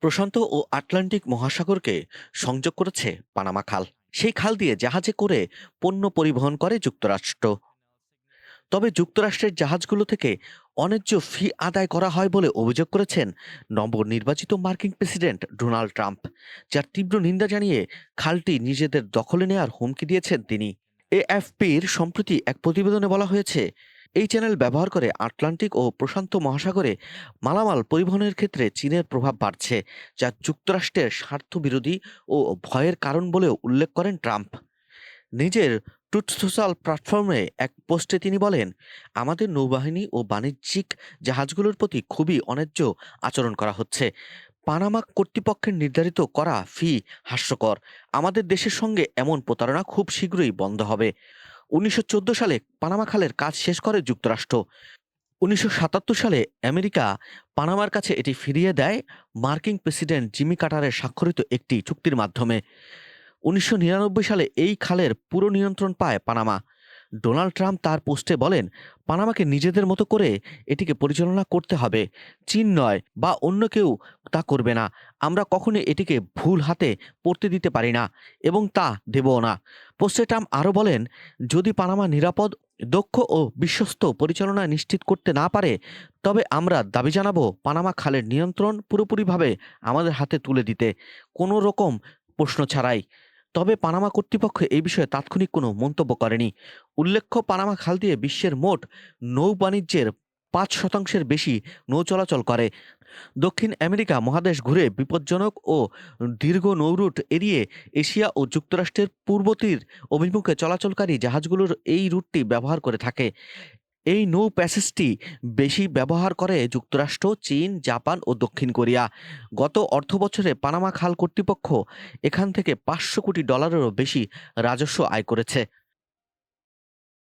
প্রশান্ত ও Atlantic মহাসাগরকে সংযোগ করেছে Panama খাল। সেই খাল দিয়ে জাহাজে করে পণ্য পরিবহন করে যুক্তরাষ্ট্র। তবে যুক্তরাষ্ট্রের জাহাজগুলো থেকে অন্যায্য ফি আদায় করা হয় বলে অভিযোগ করেছেন নবনির্বাচিত মার্কিন প্রেসিডেন্ট ডোনাল্ড ট্রাম্প, যার তীব্র নিন্দা জানিয়ে খালটি নিজেদের দখলে নেওয়ার হুমকি দিয়েছেন তিনি। এএফপির সম্প্রতি এক প্রতিবেদনে বলা হয়েছে, এই চ্যানেল ব্যবহার করে আটলান্টিক ও প্রশান্ত মহাসাগরে মালামাল পরিবহনের ক্ষেত্রে চীনের প্রভাব বাড়ছে, যা যুক্তরাষ্ট্রের স্বার্থবিরোধী ও ভয়ের কারণ বলেও উল্লেখ করেন ট্রাম্প। নিজের ট্রুথ সোশ্যাল প্ল্যাটফর্মে এক পোস্টে তিনি বলেন, আমাদের নৌবাহিনী ও বাণিজ্যিক জাহাজগুলোর প্রতি খুবই অন্যায্য আচরণ করা হচ্ছে। পানামা কর্তৃপক্ষের নির্ধারিত করা ফি হাস্যকর। আমাদের দেশের সঙ্গে এমন প্রতারণা খুব শীঘ্রই বন্ধ হবে। ১৯১৪ সালে পানামা খালের কাজ শেষ করে যুক্তরাষ্ট্র। ১৯৭৭ সালে আমেরিকা পানামার কাছে এটি ফিরিয়ে দেয় মার্কিন প্রেসিডেন্ট জিমি কার্টারের স্বাক্ষরিত একটি চুক্তির মাধ্যমে। ১৯৯৯ সালে এই খালের পুরো নিয়ন্ত্রণ পায় পানামা। ডোনাল্ড ট্রাম্প তার পোস্টে বলেন, পানামাকে নিজেদের মতো করে এটিকে পরিচালনা করতে হবে। চীন নয় বা অন্য কেউ তা করবে না। আমরা কখনোই এটিকে ভুল হাতে পড়তে দিতে পারি না এবং তা দেবও না। পোস্টে ট্রাম্প আরও বলেন, যদি পানামা নিরাপদ, দক্ষ ও বিশ্বস্ত পরিচালনা নিশ্চিত করতে না পারে, তবে আমরা দাবি জানাবো পানামা খালের নিয়ন্ত্রণ পুরোপুরিভাবে আমাদের হাতে তুলে দিতে, কোনো রকম প্রশ্ন ছাড়াই। তবে পানামা কর্তৃপক্ষ এই বিষয়ে তাৎক্ষণিক কোনো মন্তব্য করেনি। উল্লেখ্য, পানামা খাল দিয়ে বিশ্বের মোট নৌ বাণিজ্যের ৫% বেশি নৌ চলাচল করে। দক্ষিণ আমেরিকা মহাদেশ ঘুরে বিপজ্জনক ও দীর্ঘ নৌরুট এড়িয়ে এশিয়া ও যুক্তরাষ্ট্রের পূর্ব তীর অভিমুখে চলাচলকারী জাহাজগুলোর এই রুটটি ব্যবহার করে থাকে। এই নৌ প্যাসেজটি বেশি ব্যবহার করে যুক্তরাষ্ট্র, চীন, জাপান ও দক্ষিণ কোরিয়া। গত অর্থবছরে পানামা খাল কর্তৃপক্ষ এখান থেকে $৫০০ কোটি বেশি রাজস্ব আয় করেছে।